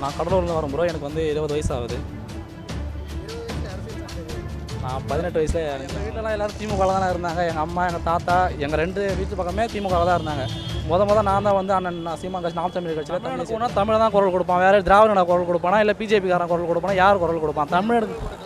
நான் கடலூர்லேருந்து வரேன் ப்ரோ. எனக்கு வந்து 20 வயசு ஆகுது. நான் 18 வயசுல எங்கள் வீட்டிலலாம் எல்லோரும் திமுகவில் தானே இருந்தாங்க. எங்கள் அம்மா, எங்கள் தாத்தா, எங்கள் 2 வீட்டு பக்கமே திமுகவில் தான் இருந்தாங்க. நான் தான் வந்து அண்ணன் சீமான் கட்சி, நாம் தமிழர் கட்சியில் தமிழுக்கு போனால் தமிழ் தான் குரல் கொடுப்பான். வேறு திராவிட குரல் கொடுப்பானா, இல்லை பிஜேபிக்காரன் குரல் கொடுப்பானா, யார் குரல் கொடுப்பான்? தமிழருக்கு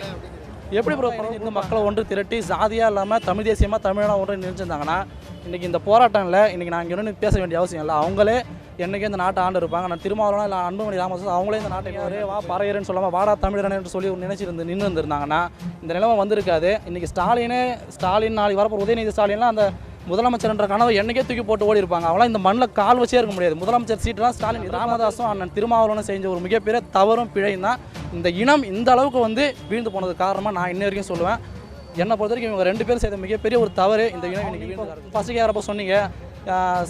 எப்படி ப்ரோ இந்த மக்களை ஒன்று திரட்டி ஜாதியாக இல்லாமல் தமிழ் தேசியமாக தமிழாக ஒன்று நினைச்சிருந்தாங்கன்னா இன்றைக்கி இந்த போராட்டம் இல்லை. இன்றைக்கி நான் இங்கே ஒன்று பேச வேண்டிய அவசியம் இல்லை. அவங்களே என்றைக்கே இந்த நாட்டை ஆண்டு இருப்பாங்க. நான் திருமாவளவனா இல்லை அன்புமணி ராமதாஸ் அவங்களே இந்த நாட்டை ஒரே வா பறையறேன்னு சொல்லாமல் வாடா தமிழரன் என்று சொல்லி நினைச்சிருந்து நின்று இருந்திருந்தாங்கன்னா இந்த நிலைமை வந்திருக்காது. இன்றைக்கி ஸ்டாலின் நாளைக்கு வரப்போ உதயநிதி ஸ்டாலின்லாம் அந்த முதலமைச்சர் என்ற கனவை என்னைக்கே தூக்கி போட்டு ஓடி இருப்பாங்க. அவங்களாம் இந்த மண்ணில் கால் வச்சே இருக்க முடியாது. முதலமைச்சர் சீட்டெலாம் ஸ்டாலின் ராமதாஸும் அண்ணன் திருமாவளவனும் செஞ்ச ஒரு மிகப்பெரிய தவறும் பிழையும் தான் இந்த இனம் இந்த அளவுக்கு வந்து வீழ்ந்து போனது காரணமாக நான் இன்ன வரைக்கும் சொல்லுவேன். என்னை பொறுத்த வரைக்கும் இவங்க 2 பேரும் செய்த மிகப்பெரிய ஒரு தவறு இந்த இனம் இன்னைக்கு வீழ்ந்து. ஃபஸ்ட்டு யாரப்போ சொன்னீங்க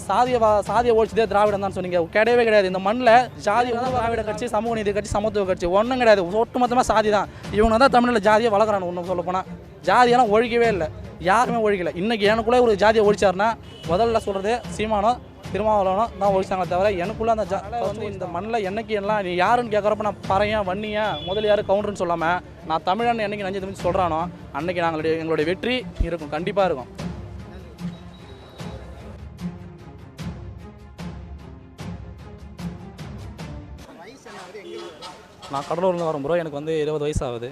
சாதியை ஒழிச்சதே திராவிடம் தான் சொன்னீங்க. கிடையவே கிடையாது. இந்த மண்ணில் ஜாதி வந்து திராவிட கட்சி, சமூக நீதி கட்சி, சமத்துவ கட்சி ஒன்றும் கிடையாது. ஒட்டுமொத்தமாக சாதி தான். இவங்க தான் தமிழில் ஜாதியை வளர்க்குறாங்க. ஒன்றும் சொல்ல போனால் ஜாதியெல்லாம் ஒழிக்கவே இல்லை, யாருமே ஒழிக்கலை. இன்றைக்கி எனக்குள்ளே ஒரு ஜாதியை ஒழிச்சாருன்னா முதல்ல சொல்கிறது சீமானோ திருமாவளவனோ தான் ஒழிச்சாங்களே தவிர எனக்குள்ளே அந்த வந்து இந்த மண்ணில் என்னைக்கு எல்லாம் நீ யாருன்னு கேட்குறப்ப நான் பறையன் வன்னியன் முதல் யார் கவுண்டர்னு சொல்லாமல் நான் தமிழன் என்னைக்கு நஞ்சு தமிழ் சொல்கிறானோ அன்றைக்கி எங்களுடைய வெற்றி இருக்கும், கண்டிப்பாக இருக்கும். நான் கடலூர்லேருந்து வரேன் ப்ரோ. எனக்கு வந்து 20 வயசு ஆகுது.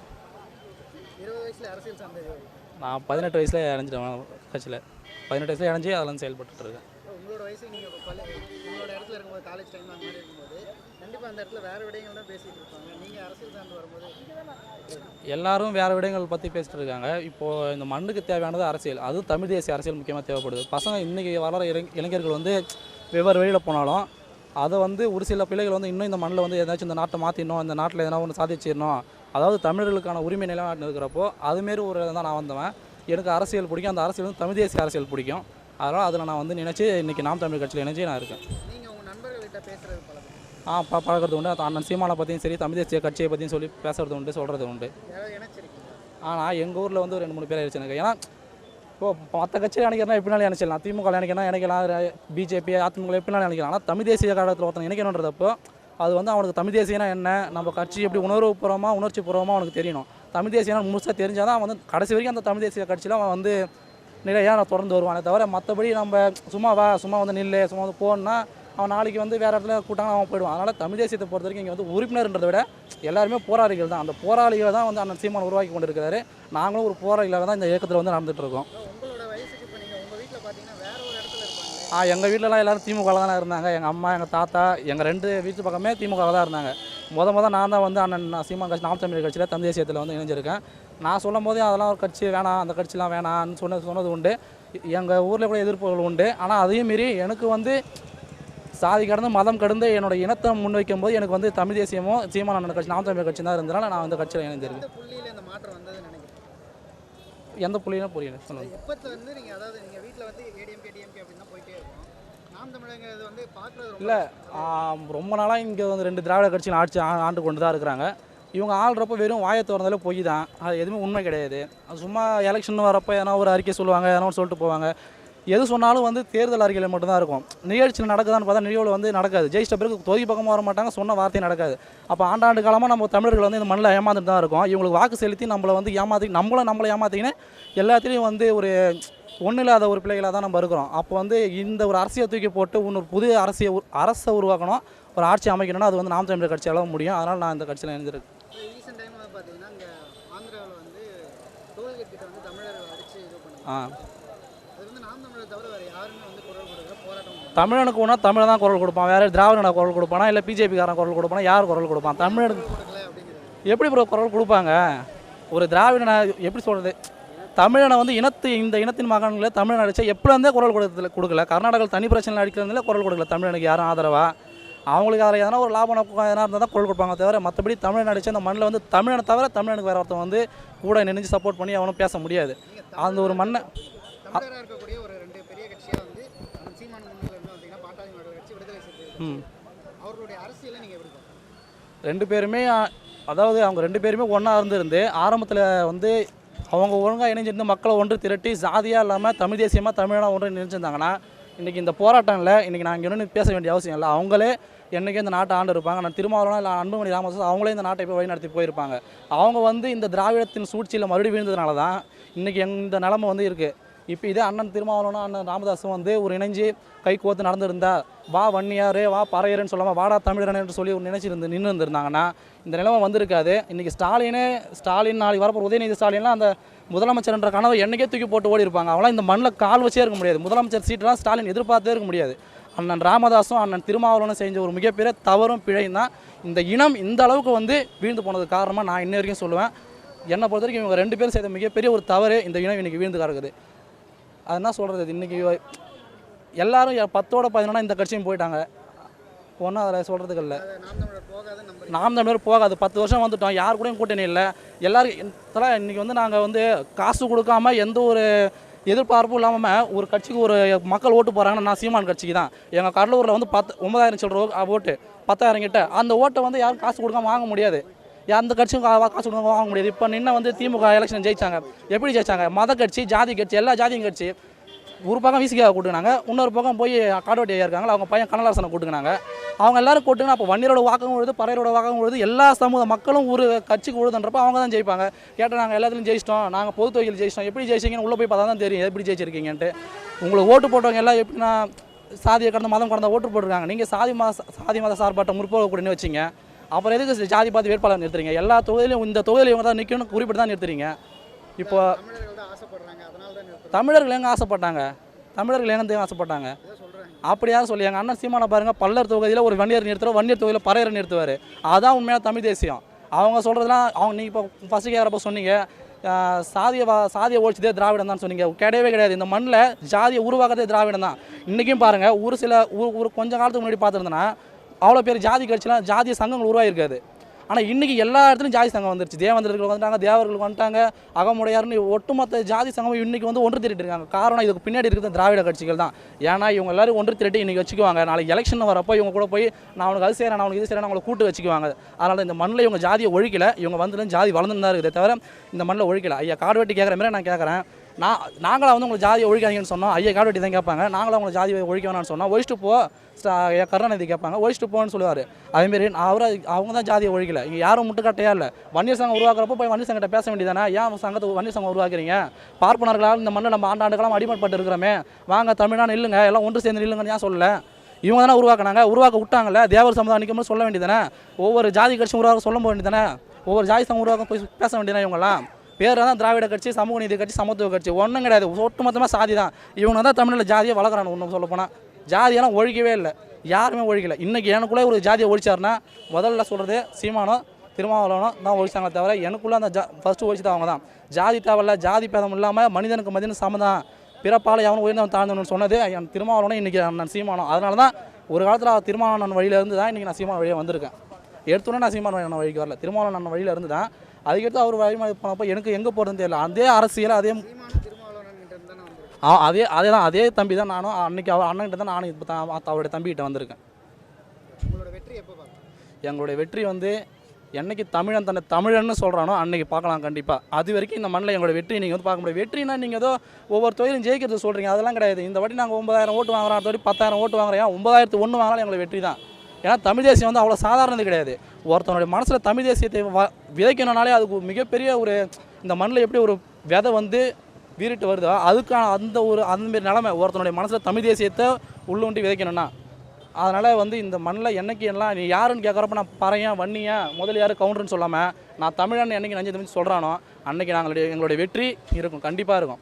நான் 18 வயசில் இணைஞ்சிட்டேன் கட்சியில். 18 வயசில் இணைஞ்சி அதில் செயல்பட்டு இருக்கேன். உங்களோட வயசு நீங்கள் உங்களோட இடத்துல இருக்கும்போது காலேஜ் டைம் அந்த மாதிரி இருக்கும்போது கண்டிப்பாக அந்த இடத்துல வேறு விடயங்கள் தான் பேசிகிட்டு இருப்பாங்க. நீங்கள் அரசியல் சார்ந்து வரும்போது எல்லாரும் வேறு விடயங்கள் பற்றி பேசிகிட்டு இருக்காங்க. இப்போது இந்த மண்ணுக்கு தேவையானது அரசியல், அதுவும் தமிழ் தேசிய அரசியல் முக்கியமாக தேவைப்படுது. பசங்க இன்றைக்கி வளர இளைஞர்கள் வந்து வெவ்வேறு வழியில் போனாலும் அதை வந்து ஒரு சில பிள்ளைகள் வந்து இன்னும் இந்த மண்ணில் வந்து ஏதாச்சும் இந்த நாட்டை மாற்றிடணும், இந்த நாட்டில் எதனா ஒன்று சாதிச்சிடணும், அதாவது தமிழர்களுக்கான உரிமை நிலைநாட்டு இருக்கிறப்போ அதுமாரி ஒரு தான் நான் வந்தவன். எனக்கு அரசியல் பிடிக்கும். அந்த அரசியல் வந்து தமிழ் தேசிய அரசியல் பிடிக்கும். அதனால் அதில் நான் வந்து நினச்சி இன்றைக்கி நாம் தமிழ் கட்சியில் இணைச்சி நான் இருக்கேன். நீங்கள் உங்கள் நண்பர்கள்கிட்ட பேசுகிறது பழகிறது உண்டு. அண்ணன் சீமானை பற்றியும் சரி, தமிழ் தேசிய கட்சியை பற்றியும் சொல்லி பேசுகிறது உண்டு, சொல்கிறது உண்டு. ஆனால் எங்கள் ஊரில் வந்து ஒரு 2-3 பேர் ஆயிடுச்சு எனக்கு. ஏன்னா இப்போது மற்ற கட்சியில் நினைக்கிறேன்னா எப்படினாலும் நினைச்சிடலாம். திமுக நினைக்கலாம், பிஜேபி, அதிமுக எப்படினாலும் நினைக்கலாம். ஆனால் தமிழ் தேசிய காலத்தில் ஒருத்தன் நினைக்கணுன்றதப்போ அது வந்து அவனுக்கு தமிழ் தேசியனா என்ன, நம்ம கட்சி எப்படி உணர்ச்சி பூர்வமாக அவனுக்கு தெரியணும். தமிழ் தேசியனா முழுசாக தெரிஞ்சால் தான் அவன் வந்து கடைசி வரைக்கும் அந்த தமிழ் தேசிய கட்சியில் அவன் வந்து நிலையாக நான் தொடர்ந்து வருவானே தவிர மற்றபடி நம்ம சும்மா வந்து நில்லு சும்மா வந்து போகணுன்னா அவன் நாளைக்கு வந்து வேறு இடத்துல கூட்டாங்க அவன் போயிடுவான். அதனால் தமிழ் தேசியத்தை பொறுத்த வரைக்கும் இங்கே வந்து உறுப்பினர்ன்றதை விட எல்லாருமே போராளிகள் தான். அந்த போராளிகளை தான் வந்து அண்ணன் சீமான் உருவாக்கி கொண்டு இருக்கிறாரு. நாங்களும் ஒரு போராளிகளாக தான் இந்த இயக்கத்தில் வந்து நடந்துகிட்டு இருக்கோம். எங்கள் வீட்டிலலாம் எல்லோரும் திமுகவில் தானே இருந்தாங்க. எங்கள் அம்மா, எங்கள் தாத்தா, எங்கள் 2 வீட்டு பக்கமே திமுகவில் தான் இருந்தாங்க. நான் தான் வந்து அண்ணன் சீமான் கட்சி, நாம் தமிழர் கட்சியில் தமிழ் தேசியத்தில் வந்து இணைஞ்சிருக்கேன். நான் சொல்லும் போதே அதெல்லாம் ஒரு கட்சி வேணாம், அந்த கட்சிலாம் வேணான்னு சொன்னது உண்டு. எங்கள் ஊரில் கூட எதிர்ப்புகள் உண்டு. ஆனால் அதையும் மீறி எனக்கு வந்து சாதி கடந்து மதம் கடந்து என்னோட இனத்தை முன்வைக்கும் போது எனக்கு வந்து தமிழ் தேசியமோ சீமான் அண்ணன் கட்சி, நாம் தமிழர் கட்சி தான் இருந்ததுனால நான் இந்த கட்சியில் இணைஞ்சிருக்கேன். எந்த புள்ளியிலும் புரியல சொல்லுங்கள். இல்லை, ரொம்ப நாளாக இங்கே வந்து 2 திராவிட கட்சிகள் ஆண்டு கொண்டு தான் இருக்கிறாங்க. இவங்க ஆள்றப்போ வெறும் வாயை திறந்தாலே பொய் தான். அது எதுவுமே உண்மை கிடையாது. அது சும்மா எலெக்ஷன் வரப்போ எதனா ஒரு அறிக்கை சொல்லுவாங்க, எதனா ஒரு சொல்லிட்டு போவாங்க. எது சொன்னாலும் வந்து தேர்தல் அறிக்கையில் மட்டும்தான் இருக்கும். நிகழ்ச்சியில் நடக்குதான்னு பார்த்தா நிகழ்வில் வந்து நடக்காது. ஜெயிச்சிட்ட பிறகு தொகுதி பக்கமாக வர மாட்டாங்க, சொன்ன வார்த்தையும் நடக்காது. அப்போ ஆண்டாண்டு காலமாக நம்ம தமிழர்கள் வந்து இந்த மண்ணில் ஏமாந்துட்டு தான் இருக்கும். இவங்களுக்கு வாக்கு செலுத்தி நம்மளை வந்து நம்மளை ஏமாற்றிக்கின்னு எல்லாத்துலேயும் வந்து ஒரு ஒன்றும் இல்லாத ஒரு பிள்ளைகளாக தான் நம்ம இருக்கிறோம். அப்போ வந்து இந்த ஒரு அரசியல் தூக்கி போட்டு இன்னொரு புது அரசை உருவாக்கணும், ஒரு ஆட்சி அமைக்கணும்னா அது வந்து நாம் தமிழர் கட்சியால் முடியும். அதனால் நான் இந்த கட்சியில் இணைஞ்சிருக்கேன். தமிழனுக்கு ஒன்றா தமிழ் தான் குரல் கொடுப்பான். வேறு திராவிட குரல் கொடுப்பானா, இல்லை பிஜேபிக்காரன் குரல் கொடுப்பானா, யார் குரல் கொடுப்பான்? தமிழனுக்கு எப்படி ப்ரோ குரல் கொடுப்பாங்க? ஒரு திராவிடனை எப்படி சொல்கிறது? தமிழனை வந்து இந்த இனத்தின் மகன்களை தமிழன் அடித்தா எப்படிருந்தே குரல் கொடுக்கல. கர்நாடகாவில் தனி பிரச்சனை அடிக்கிறதுல குரல் கொடுக்கல. தமிழனுக்கு யாரும் ஆதரவா அவங்களுக்கு அதில் எதனா ஒரு லாபம் எதனா இருந்தால் தான் குரல் கொடுப்பாங்க தவிர மற்றபடி தமிழன் அடித்து அந்த மண்ணில் வந்து தமிழனை தவிர தமிழனுக்கு வேறு ஒருத்தன் வந்து கூட நினைஞ்சு சப்போர்ட் பண்ணி அவனும் பேச முடியாது. அந்த ஒரு மண்ணை ரெண்டு பேருமே அதாவது அவங்க 2 பேருமே ஒன்றா இருந்து ஆரம்பத்தில் வந்து அவங்க ஒழுங்காக இணைஞ்சிருந்து மக்களை ஒன்று திரட்டி ஜாதியாக இல்லாமல் தமிழ் தேசியமாக தமிழாக ஒன்று நினைச்சிருந்தாங்கன்னா இன்றைக்கி இந்த போராட்டம் இல்லை. இன்றைக்கி நான் இங்கே ஒன்று பேச வேண்டிய அவசியம் இல்லை. அவங்களே என்றைக்கே இந்த நாட்டை ஆண்டு இருப்பாங்க. நான் திருமாவளவன் இல்லை அன்புமணி ராமதாஸ் அவங்களே இந்த நாட்டை இப்போ வழி நடத்தி போயிருப்பாங்க. அவங்க வந்து இந்த திராவிடத்தின் சூழ்ச்சியில் மறுபடியும் வீழ்ந்ததுனால தான் இன்றைக்கி இந்த நிலமை வந்து இருக்குது. இப்போ இதே அண்ணன் திருமாவளவனும் அண்ணன் ராமதாஸும் வந்து ஒரு இணைஞ்சு கை கோர்த்து நடந்திருந்தா, வா வன்னியார் வா பறையர்னு சொல்லாமல் வாடா தமிழன் என்று சொல்லி ஒரு நின்று இருந்திருந்தாங்கன்னா இந்த நிலைமை வந்திருக்காது. இன்றைக்கி ஸ்டாலின் நாளைக்கு வரப்போ உதயநிதி ஸ்டாலின்லாம் அந்த முதலமைச்சர்ன்ற கனவை என்றைக்கே தூக்கி போட்டு ஓடி இருப்பாங்க. அவங்களாம் இந்த மண்ணில் கால் வச்சே இருக்க முடியாது. முதலமைச்சர் சீட்டெலாம் ஸ்டாலின் எதிர்பார்த்தே இருக்க முடியாது. அண்ணன் ராமதாஸும் அண்ணன் திருமாவளவனும் செஞ்ச ஒரு மிகப்பெரிய தவறும் பிழையும் தான் இந்த இனம் இந்த அளவுக்கு வந்து வீழ்ந்து போனதுக்கு காரணமாக நான் இன்ன வரைக்கும் சொல்லுவேன். என்னை பொறுத்த வரைக்கும் இவங்க 2 பேரும் செய்த மிகப்பெரிய ஒரு தவறு இந்த இனம் இன்றைக்கி வீழ்ந்து கிடக்குது. அது என்ன சொல்கிறது, இன்றைக்கி எல்லோரும் 10ஓட 11 இந்த கட்சியும் போயிட்டாங்க. ஒன்றும் அதில் சொல்கிறதுக்கு இல்லை. நாம் தமிழர் போகாது. 10 வருஷம் வந்துட்டோம், யார் கூடயும் கூட்டணி இல்லை. எல்லோரும் இன்றைக்கி வந்து நாங்கள் வந்து காசு கொடுக்காமல் எந்த ஒரு எதிர்பார்ப்பும் இல்லாமல் ஒரு கட்சிக்கு ஒரு மக்கள் ஓட்டு போகிறாங்கன்னா நான் சீமான் கட்சிக்கு தான். எங்கள் கடலூரில் வந்து 9,000 சில்லற ஓட்டு 10,000 கிட்ட. அந்த ஓட்டை வந்து யாரும் காசு கொடுக்காம வாங்க முடியாது. அந்த கட்சியும் காசு கொடுக்காம வாங்க முடியாது. இப்போ நின்று வந்து திமுக எலெக்ஷன் ஜெயிச்சாங்க. எப்படி ஜெயிச்சாங்க? மத கட்சி, ஜாதி கட்சி, எல்லா ஜாதியும் கட்சி. ஒரு பக்கம் விசிகாவை கூட்டுக்கினாங்க, இன்னொரு பக்கம் போய் காடோட்டி இருக்காங்க, அவங்க பையன் கனலாசனை கூட்டுக்கினாங்க. அவங்க எல்லாரும் கூட்டுங்கன்னா அப்போ வன்னியரோட வாக்கம் உழுது, பறையரோட வாக்கம் உழுது, எல்லா சமூக மக்களும் ஒரு கட்சிக்கு உழுதுன்றப்ப அவங்க தான் ஜெயிப்பாங்க. கேட்டால் நாங்கள் எல்லாத்துலையும் ஜெயிச்சிட்டோம், நாங்கள் பொது தொகையில் ஜெயிச்சிட்டோம். எப்படி ஜெயிச்சிங்கன்னு உள்ளே போய் பார்த்தா தான் தெரியும் எப்படி ஜெயிச்சிருக்கீங்கன்ட்டு. உங்களுக்கு ஓட்டு போட்டவங்க எல்லாம் எப்படின்னா சாதியை கடந்த மதம் கடந்த ஓட்டு போட்டுருக்காங்க. நீங்கள் சாதி மத சார்பாட்ட முற்போக்கு கூடன்னு வச்சிங்க. அப்புறம் எதுக்கு ஜாதி பார்த்து வேட்பாளர் நிறுத்துறீங்க? எல்லா தொகுதியிலும் இந்த தொகுதியில் இவங்க தான் நிற்கணும்னு குறிப்பிட்டு தான் நிறுத்துறீங்க. இப்போ தமிழர்கள் எங்கே ஆசைப்பட்டாங்க? தமிழர்கள் எங்கே ஆசைப்பட்டாங்க? அப்படியாவது சொல்லி எங்கள் அண்ணன் சீமானை பாருங்கள், பல்லர் தொகுதியில் ஒரு வன்னியர் நிறுத்துகிறோம், வன்னியர் தொகுதியில் பறையரை நிறுத்துவார். அதுதான் உண்மையான தமிழ் தேசியம். அவங்க சொல்கிறதுலாம் அவங்க நீங்கள் இப்போ ஃபஸ்ட்டு கேட்குறப்ப சொன்னீங்க சாதியை ஒழிச்சதே திராவிடம் தான் சொன்னீங்க. கிடையவே கிடையாது. இந்த மண்ணில் ஜாதியை உருவாக்குறதே திராவிடம் தான். இன்றைக்கும் பாருங்கள், ஒரு கொஞ்சம் காலத்துக்கு முன்னாடி பார்த்துருந்தோன்னா அவ்வளோ பேர் ஜாதி கட்சிலாம் ஜாதிய சங்கங்கள் உருவாகிருக்காது. ஆனால் இன்றைக்கி எல்லா இடத்துலையும் ஜாதி சங்கம் வந்துருச்சு. தேவேந்திரர்கள் வந்துட்டாங்க, தேவர்களுக்கு வந்துட்டாங்க, அகமுடையார்னு ஒட்டுமொத்த ஜாதி சங்கம் இன்றைக்கி வந்து ஒன்று திரட்டி இருக்காங்க. காரணம் இதுக்கு பின்னாடி இருக்கிறது திராவிட கட்சிகள் தான். ஏன்னா இவங்க எல்லோரும் ஒன்று திரட்டி இன்றைக்கி வச்சுக்குவாங்க. நாளைக்கு எலெக்ஷன் வரப்போ இவங்க கூட போய் நான் அவனுக்கு அது செய்கிறேன், நான் அவனுக்கு இது செய்கிறேன், அவங்களை கூட்டு வச்சுக்குவாங்க. அதனால் இந்த மண்ணில் இவங்க ஜாதியை ஒழிக்கலை. இவங்க வந்து ஜாதி வளர்ந்துன்னு தான் இருக்குது தவிர இந்த மண்ணில் ஒழிக்கலை. ஐயா காடுவெட்டி கேட்குற மாதிரி நான் கேட்குறேன். நாங்களாக வந்து உங்களை ஜாதியை ஒழிக்காதீங்கன்னு சொன்னோம். ஐயா காடுவெட்டி தான் கேட்பாங்க. நாங்களாக உங்களை ஜாதியை ஒழிக்க வேணாம்னு சொன்னோம். ஒழிச்சிட்டு போ கருணாநிதி கேட்பாங்க, ஒழிச்சிட்டு போன்னு சொல்லுவார். அதேமாரி அவங்க தான் ஜாதியை ஒழிக்கலை. இங்கே யாரும் முட்டுக்கட்டையா இல்லை. வன்னியர் சங்கம் உருவாக்குறப்போ போய் வன்னியர் சங்கத்தை பேச வேண்டியதானே? ஏன் சங்கத்தை வன்னியர் சங்கம் உருவாக்குறீங்க? பார்ப்பனர்களால் இந்த மண்ணில் நம்ம ஆண்டாண்டுகளாம் அடிமைப்பட்டு இருக்கிறோமே, வாங்க தமிழ்நாடு இல்லைங்க, எல்லாம் ஒன்று சேர்ந்து இல்லைங்கன்னு ஏன் சொல்லலை? இவங்க தானே உருவாக்க விட்டாங்கல்ல. தேவர் சமுதாயம் நிற்கும்போது சொல்ல வேண்டியதானே? ஒவ்வொரு ஜாதி கட்சியும் உருவாக்க சொல்ல வேண்டியதானே? ஒவ்வொரு ஜாதி சங்கம் உருவாக்க போய் பேச வேண்டியதானே? இவங்கெல்லாம் பேர் தான் திராவிட கட்சி, சமூக நீதி கட்சி, சமத்துவ கட்சி. ஒன்றும் கிடையாது. ஒட்டுமொத்தமாக சாதி தான். இவங்க தான் தமிழில் ஜாதியை வளர்க்குறாங்க. ஒன்றும் சொல்லப்போனால் ஜாதியெல்லாம் ஒழிக்கவே இல்லை, யாருமே ஒழிக்கலை. இன்றைக்கி எனக்குள்ளே ஒரு ஜாதியை ஒழிச்சாருன்னா முதல்ல சொல்கிறது சீமானோ திருமாவளவனோ தான் ஒழிச்சாங்களே தவிர எனக்குள்ளே அந்த ஃபஸ்ட்டு ஒழிச்சது அவங்க தான். ஜாதி தேவையில்ல, ஜாதி பேதம் இல்லாமல் மனிதனுக்கு மனிதன் சமதான், பிறப்பால் எவனும் உயர்ந்தவன் தாழ்ந்தவனு சொன்னது என் திருமாவளவனோ இன்றைக்கி நான் சீமானோ. அதனால தான் ஒரு காலத்தில் திருமாவளவன் வழியிலேருந்து தான் இன்றைக்கி நான் சீமான வழியாக வந்திருக்கேன். எடுத்தோன்னே நான் சீமான வழிக்கு வரல, திருமாவளவன் வழியில் இருந்து தான். அதுக்கடுத்து அவர் வழிமுறை போனப்போ எனக்கு எங்கே போகிறதுன்னு தெரியல. அதே அரசியல் அதே தம்பி தான் நானும். அன்றைக்கி அவர் அண்ணன்கிட்ட தான் நானும் இப்போ அவருடைய தம்பிக்கிட்ட வந்திருக்கேன். எங்களுடைய வெற்றி வந்து என்றைக்கு தமிழன் தன்னை தமிழன்னு சொல்கிறானோ அன்றைக்கி பார்க்கலாம் கண்டிப்பாக. அது வரைக்கும் இந்த மண்ணில் எங்களோட வெற்றி நீங்கள் வந்து பார்க்க முடியாது. வெற்றினா நீங்கள் ஏதோ ஒவ்வொரு தொழிலும் ஜெயிக்கிறது சொல்கிறீங்க, அதெல்லாம் கிடையாது. இந்த வாட்டி நாங்கள் 9,000 ஓட்டு வாங்குறோம், அடுத்த வாட்டி 10,000 ஓட்டு வாங்குறோம். 9,001 வாங்கினாலும் எங்களுக்கு வெற்றி தான். ஏன்னா தமிழ் தேசியம் வந்து அவ்வளோ சாதாரணது கிடையாது. ஒருத்தனுடைய மனசில் தமிழ் தேசியத்தை விதைக்கணுனாலே அதுக்கு மிகப்பெரிய ஒரு இந்த மண்ணில் எப்படி ஒரு விதை வந்து வீறிட்டு வருதோ அதுக்கான அந்தமாரி நிலைமை ஒருத்தனுடைய மனசில் தமிழ் தேசியத்தை உள்ளுண்டி விதைக்கணும்னா. அதனால் வந்து இந்த மண்ணில் என்னைக்கு எல்லாம் நீ யாருன்னு கேட்குறப்ப நான் பறையன் வன்னியா முதலியார் கவுண்டர்னு சொல்லாமல் நான் தமிழன் என்னைக்கு நஞ்சு சொல்கிறானோ அன்றைக்கி எங்களுடைய வெற்றி இருக்கும், கண்டிப்பாக இருக்கும்.